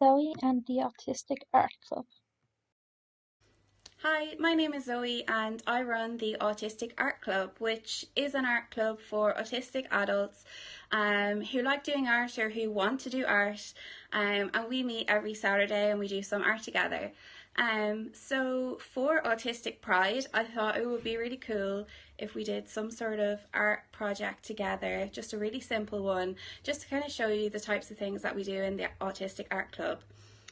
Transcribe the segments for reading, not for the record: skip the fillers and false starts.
Zoe and the Autistic Art Club. Hi, my name is Zoe and I run the Autistic Art Club, which is an art club for autistic adults who like doing art or who want to do art. And we meet every Saturday and we do some art together. So for Autistic Pride, I thought it would be really cool if we did some sort of art project together, just a really simple one, just to kind of show you the types of things that we do in the Autistic Art Club.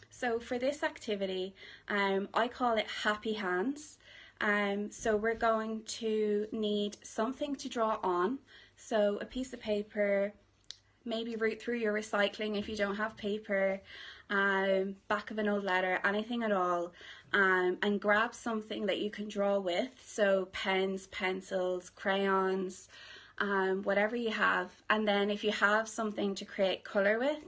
So for this activity, I call it Happy Hands. So we're going to need something to draw on. So a piece of paper, maybe root through your recycling if you don't have paper, back of an old letter, anything at all, and grab something that you can draw with. So pens, pencils, crayons, whatever you have. And then if you have something to create colour with,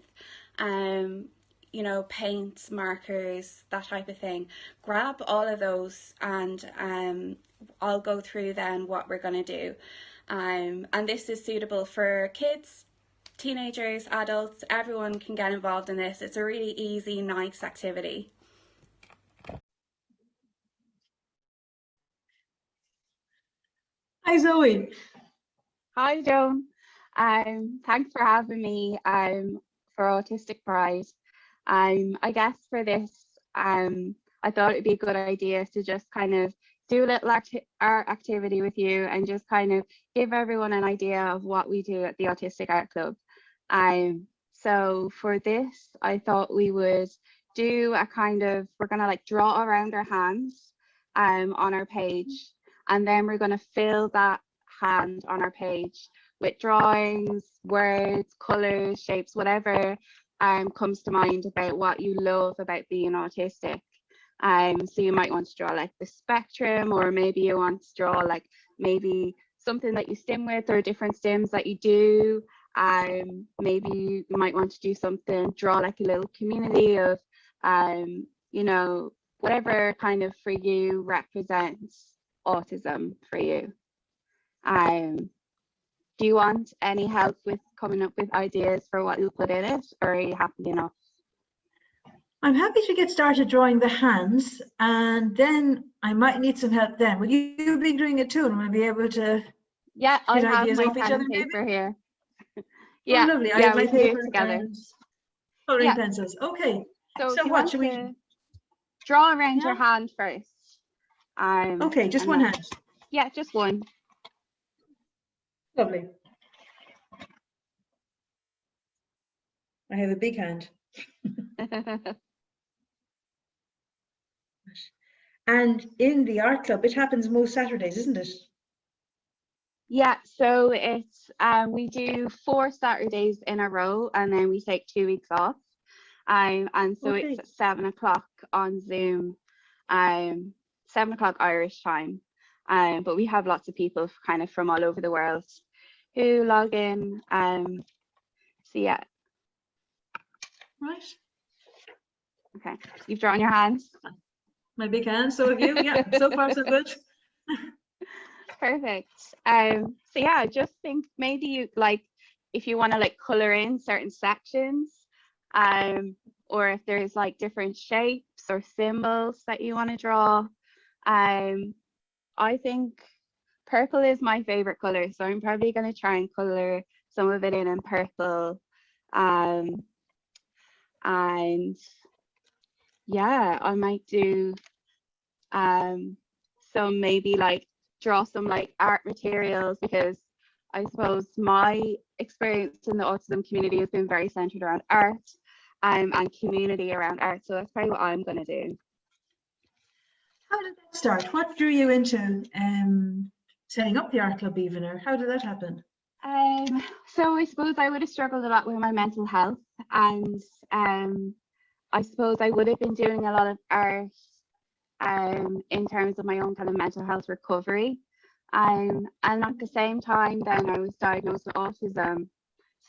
paints, markers, that type of thing. Grab all of those and I'll go through then what we're going to do. And this is suitable for kids, teenagers, adults, everyone can get involved in this. It's a really easy, nice activity. Hi Zoe. Hi Joan. Thanks for having me for Autistic Pride. I guess for this, I thought it'd be a good idea to just kind of do a little art activity with you and just kind of give everyone an idea of what we do at the Autistic Art Club. So for this, I thought we would do a kind of, we're gonna like draw around our hands on our page, and then we're gonna fill that hand on our page with drawings, words, colors, shapes, whatever comes to mind about what you love about being autistic. So you might want to draw like the spectrum, or maybe you want to draw like maybe something that you stim with or different stims that you do. Maybe you might want to do something, draw like a little community of, whatever kind of for you represents autism for you. Do you want any help with coming up with ideas for what you'll put in it, or are you happy enough? I'm happy to get started drawing the hands, and then I might need some help then. Will you be doing it too, and we'll be able to I have ideas my off each pen other and paper maybe? here. Oh, lovely. I have my we can do paper it together. and coloring pencils. Okay. So what should we draw around your hand first? Okay, just one hand. Yeah, just one. Lovely. I have a big hand. And in the art club, it happens most Saturdays, isn't it? Yeah, so it's we do 4 Saturdays in a row, and then we take 2 weeks off. And so it's at 7 o'clock on Zoom, 7 o'clock Irish time. But we have lots of people kind of from all over the world who log in. So yeah. Right. Okay, you've drawn your hands. My big hand, so have you. Yeah, so far so good. Perfect. So yeah, I just think maybe you like, if you want to like color in certain sections, or if there's like different shapes or symbols that you want to draw. I think purple is my favorite color, so I'm probably going to try and color some of it in purple. And yeah, I might do some, maybe like draw some like art materials, because I suppose my experience in the autism community has been very centered around art and community around art. So that's probably what I'm going to do. How did that start? What drew you into setting up the art club even, or how did that happen? So I suppose I would have struggled a lot with my mental health, and I suppose I would have been doing a lot of art in terms of my own kind of mental health recovery. And at the same time, then I was diagnosed with autism.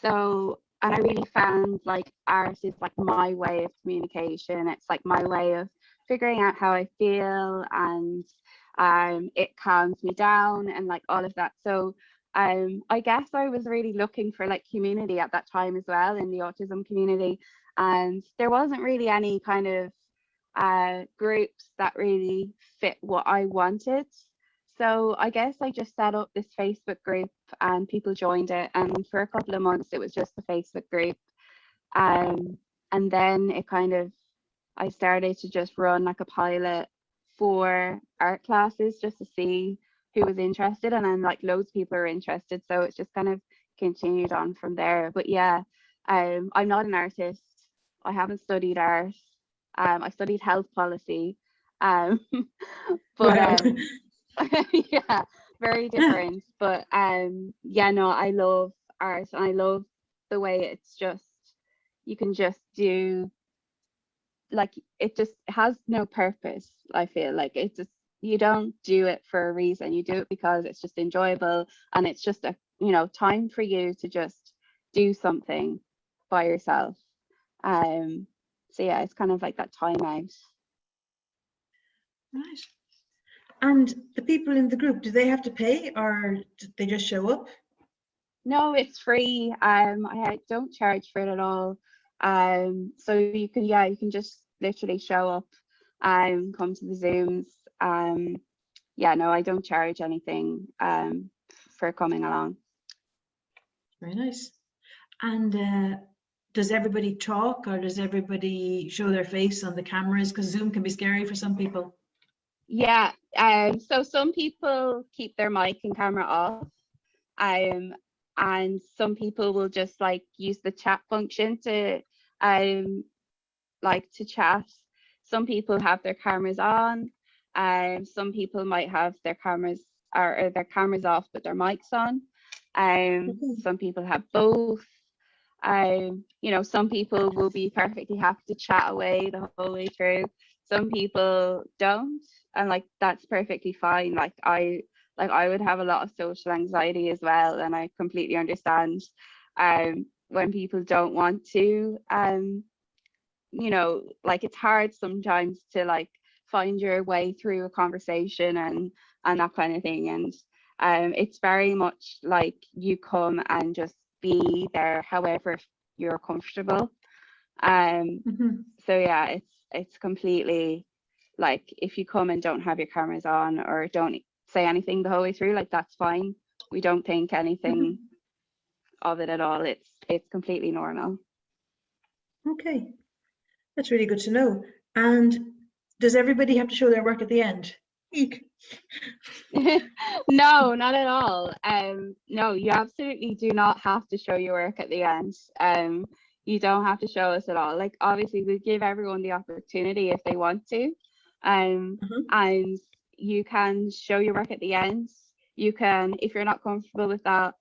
So, and I really found like art is like my way of communication. It's like my way of figuring out how I feel, and it calms me down and like all of that. So I guess I was really looking for like community at that time as well in the autism community, and there wasn't really any kind of groups that really fit what I wanted. So I guess I just set up this Facebook group and people joined it, and for a couple of months it was just a Facebook group. Um, and then it kind of, I started to just run like a pilot for art classes just to see who was interested, and then like loads of people are interested, so it's just kind of continued on from there. But yeah, I'm not an artist. I haven't studied art. I studied health policy. Um, but Wow. yeah, very different. But yeah, no, I love art and I love the way it's just, you can just do, like, it just has no purpose. I feel like it just, you don't do it for a reason, you do it because it's just enjoyable, and it's just a, you know, time for you to just do something by yourself. So yeah, it's kind of like that time out. Right. And the people in the group, do they have to pay or do they just show up? No, it's free. I don't charge for it at all. So you can, yeah, you can just literally show up, come to the Zooms. Yeah, no, I don't charge anything for coming along. Very nice. And does everybody talk or does everybody show their face on the cameras? Because Zoom can be scary for some people. Yeah, so some people keep their mic and camera off, and some people will just like use the chat function to like to chat. Some people have their cameras on, some people might have their cameras or their cameras off but their mics on. Some people have both. You know, some people will be perfectly happy to chat away the whole way through. Some people don't, and like that's perfectly fine. Like I would have a lot of social anxiety as well, and I completely understand when people don't want to. You know, like it's hard sometimes to like find your way through a conversation and that kind of thing. And it's very much like you come and just be there however you're comfortable. So yeah, it's completely like, if you come and don't have your cameras on or don't say anything the whole way through, like that's fine. We don't think anything of it at all. It's completely normal. Okay, that's really good to know. And does everybody have to show their work at the end? Eek. No, not at all. No, you absolutely do not have to show your work at the end. You don't have to show us at all. Like obviously we give everyone the opportunity if they want to. And you can show your work at the end. You can, if you're not comfortable with that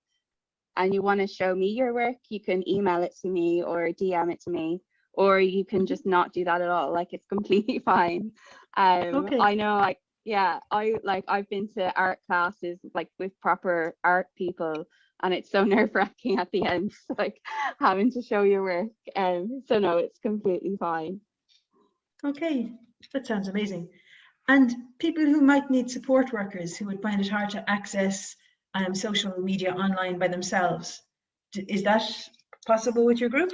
and you want to show me your work, you can email it to me or DM it to me, or you can just not do that at all. Like it's completely fine. Okay. I know, like, yeah, I've been to art classes like with proper art people, and it's so nerve-wracking at the end, like having to show your work. So no, it's completely fine. Okay, that sounds amazing. And people who might need support workers who would find it hard to access social media online by themselves, is that possible with your group?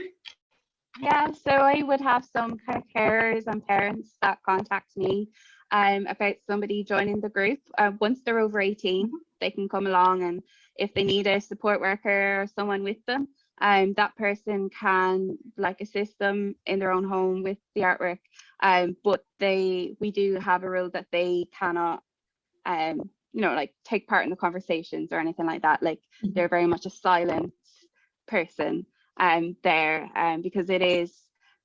Yeah, so I would have some kind of carers and parents that contact me about somebody joining the group. Once they're over 18, they can come along, and if they need a support worker or someone with them, that person can like assist them in their own home with the artwork. But we do have a rule that they cannot you know, like take part in the conversations or anything like that. Like they're very much a silent person there, because it is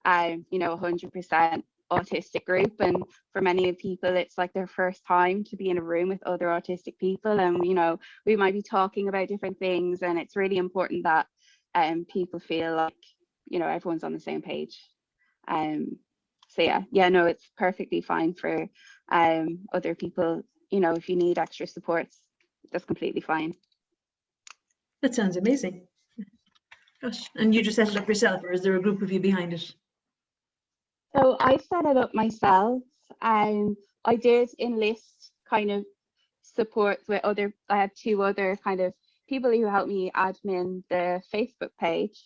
you know, 100% autistic group, and for many people it's like their first time to be in a room with other autistic people, and you know, we might be talking about different things, and it's really important that people feel like, you know, everyone's on the same page. So yeah, no, it's perfectly fine for other people. You know, if you need extra supports, that's completely fine. That sounds amazing. Gosh, and you just set it up yourself, or is there a group of you behind it? So I set it up myself. I did enlist kind of supports with other, I had two other kind of people who help me admin the Facebook page.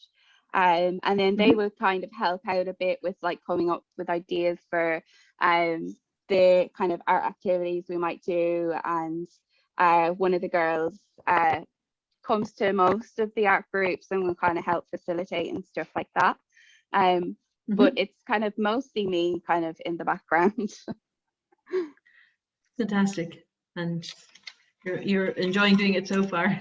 And then they Mhm. will kind of help out a bit with like coming up with ideas for the kind of art activities we might do. And one of the girls comes to most of the art groups and will kind of help facilitate and stuff like that. But Mhm. it's kind of mostly me kind of in the background. Fantastic. And you're enjoying doing it so far.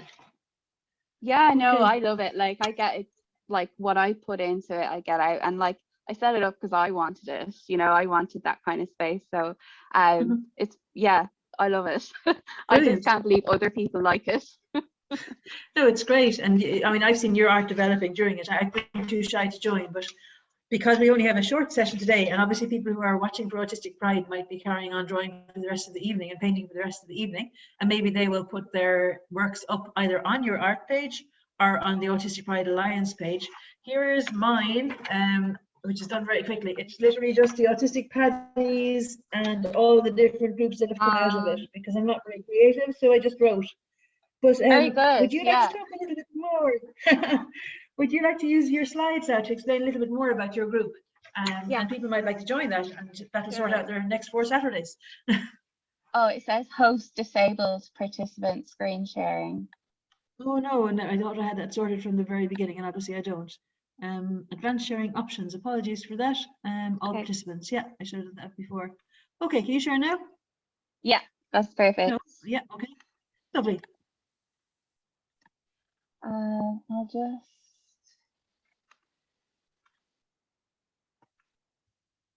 Yeah, no, Okay. I love it. Like I get it, like what I put into it, I get out. And like I set it up because I wanted it, I wanted that kind of space. So Mhm. it's yeah, I love it. I just Brilliant. can't believe other people like it. No, it's great. And I mean, I've seen your art developing during it. I've been too shy to join, but because we only have a short session today, and obviously people who are watching for Autistic Pride might be carrying on drawing for the rest of the evening and painting for the rest of the evening, and maybe they will put their works up either on your art page or on the Autistic Pride Alliance page. Here is mine, which is done very quickly. It's literally just the autistic paddies and all the different groups that have come out of it, Um, because I'm not very creative, so I just wrote. But Very good. would you like to Yeah. talk a little bit more? Would you like to use your slides now to explain a little bit more about your group? Yeah. And people might like to join that, and that'll sort out Sure. their next 4 Saturdays. Oh, it says host disabled participant screen sharing. Oh no, and I thought I had that sorted from the very beginning, and obviously I don't. Advanced sharing options. Apologies for that. All Okay. participants. Yeah, I should have done that before. Okay, can you share now? Yeah, that's No. perfect. Yeah. Okay. Lovely. I'll just.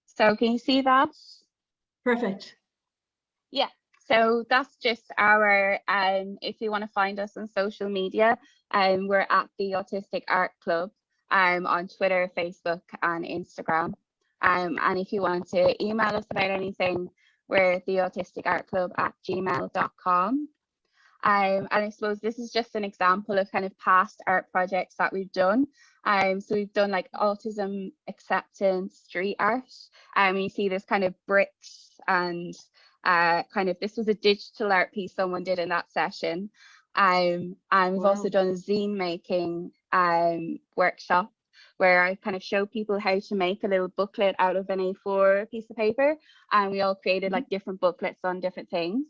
So can you see that? Perfect. Yeah. So that's just our if you want to find us on social media, we're at the Autistic Art Club on Twitter, Facebook, and Instagram. And if you want to email us about anything, we're the Autistic Art Club at gmail.com. And I suppose this is just an example of kind of past art projects that we've done. So we've done like autism acceptance street art. You see this kind of bricks and kind of this was a digital art piece someone did in that session. And we've also Wow. done a zine making workshop where I kind of show people how to make a little booklet out of an A4 piece of paper. And we all created Mhm. like different booklets on different things.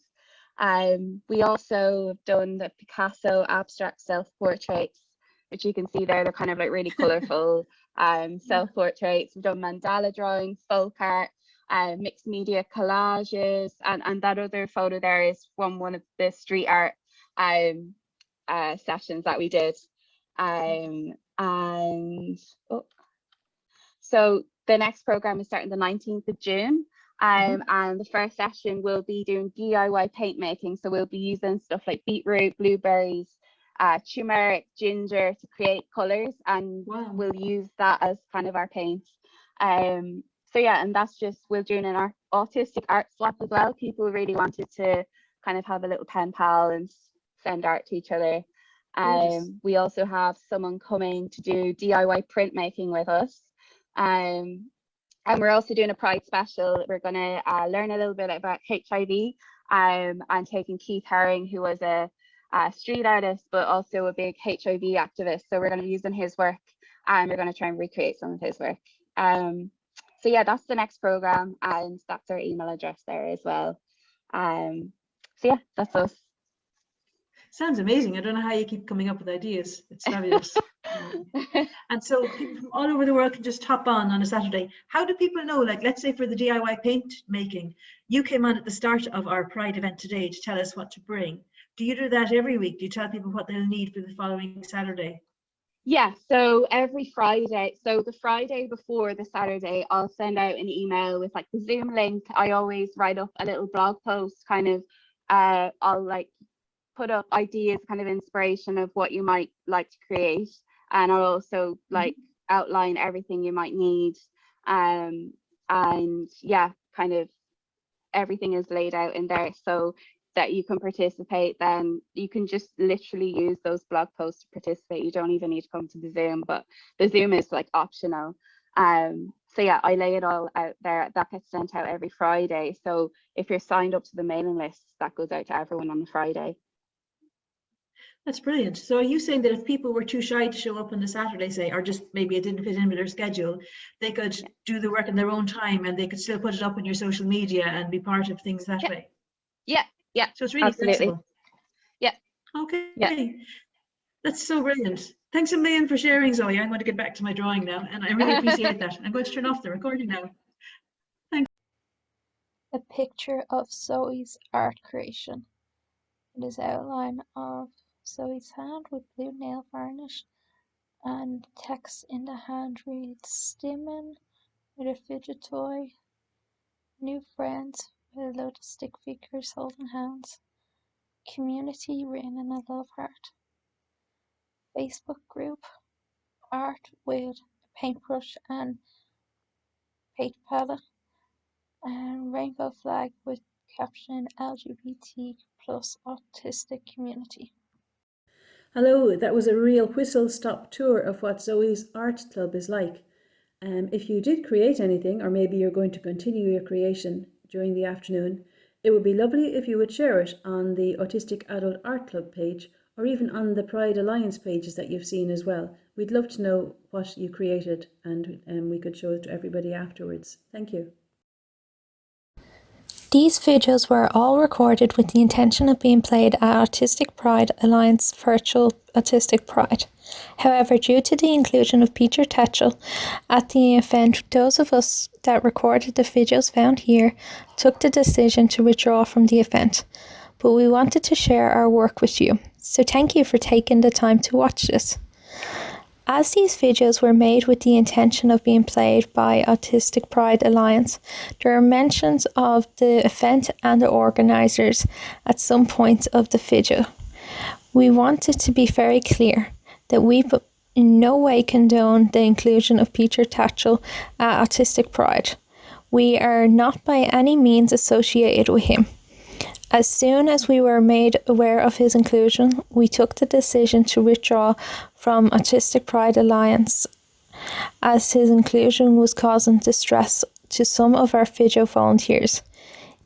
We also have done the Picasso abstract self-portraits, which you can see there. They're kind of like really colourful Yeah. self-portraits. We've done mandala drawing, folk art, mixed media collages, and that other photo there is from one of the street art sessions that we did. And so the next program is starting the 19th of June. Mhm. And the first session will be doing DIY paint making. So we'll be using stuff like beetroot, blueberries, turmeric, ginger to create colours, and Wow. we'll use that as kind of our paint. So yeah, and that's just, we're doing an autistic art swap as well. People really wanted to kind of have a little pen pal and send art to each other. Gorgeous. We also have someone coming to do DIY printmaking with us. And we're also doing a Pride special. We're going to learn a little bit about HIV and taking Keith Haring, who was a street artist, but also a big HIV activist. So we're going to be using his work and we're going to try and recreate some of his work. So yeah, that's the next program, and that's our email address there as well. So yeah, that's us. Sounds amazing. I don't know how you keep coming up with ideas. It's fabulous. And so people from all over the world can just hop on a Saturday. How do people know? Like, let's say for the DIY paint making, you came on at the start of our Pride event today to tell us what to bring. Do you do that every week? Do you tell people what they'll need for the following Saturday? Yeah, so every Friday, so the Friday before the Saturday, I'll send out an email with like the Zoom link. I always write up a little blog post, kind of, I'll like put up ideas, kind of inspiration of what you might like to create. And I'll also like Mhm. outline everything you might need. And yeah, kind of everything is laid out in there so that you can participate. Then you can just literally use those blog posts to participate. You don't even need to come to the Zoom, but the Zoom is like optional. So yeah, I lay it all out there. That gets sent out every Friday. So if you're signed up to the mailing list, that goes out to everyone on the Friday. That's brilliant. So are you saying that if people were too shy to show up on the Saturday, say, or just maybe it didn't fit in with their schedule, they could do the work in their own time and they could still put it up on your social media and be part of things that Yeah, way? yeah, yeah, So it's really absolutely. flexible. Yeah, yeah. Okay, that's so brilliant. Thanks a million for sharing, Zoe. I'm going to get back to my drawing now, and I really appreciate that. I'm going to turn off the recording now. A picture of Zoe's art creation. It is outline of Zoe's hand with blue nail varnish, and text in the hand reads Stimming with a fidget toy, new friends with a load of stick figures holding hands, community written in a love heart, Facebook group, art with a paintbrush and paint palette, and rainbow flag with caption LGBT plus autistic community. Hello, that was a real whistle-stop tour of what Zoe's Art Club is like. If you did create anything, or maybe you're going to continue your creation during the afternoon, it would be lovely if you would share it on the Autistic Adult Art Club page, or even on the Pride Alliance pages that you've seen as well. We'd love to know what you created, and we could show it to everybody afterwards. Thank you. These videos were all recorded with the intention of being played at Autistic Pride Alliance Virtual Autistic Pride. However, due to the inclusion of Peter Tetchell at the event, those of us that recorded the videos found here took the decision to withdraw from the event. But we wanted to share our work with you, so thank you for taking the time to watch this. As these videos were made with the intention of being played by Autistic Pride Alliance, there are mentions of the event and the organisers at some point of the video. We wanted to be very clear that we in no way condone the inclusion of Peter Tatchell at Autistic Pride. We are not by any means associated with him. As soon as we were made aware of his inclusion, we took the decision to withdraw from Autistic Pride Alliance, as his inclusion was causing distress to some of our video volunteers,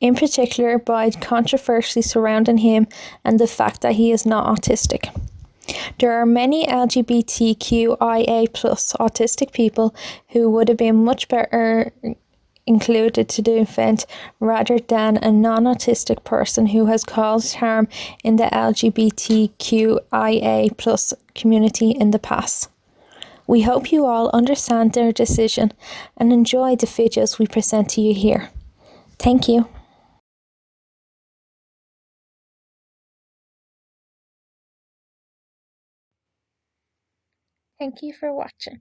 in particular by controversy surrounding him and the fact that he is not autistic. There are many LGBTQIA+ autistic people who would have been much better included to the event rather than a non-autistic person who has caused harm in the LGBTQIA+ community in the past. We hope you all understand their decision and enjoy the videos we present to you here. Thank you. Thank you for watching.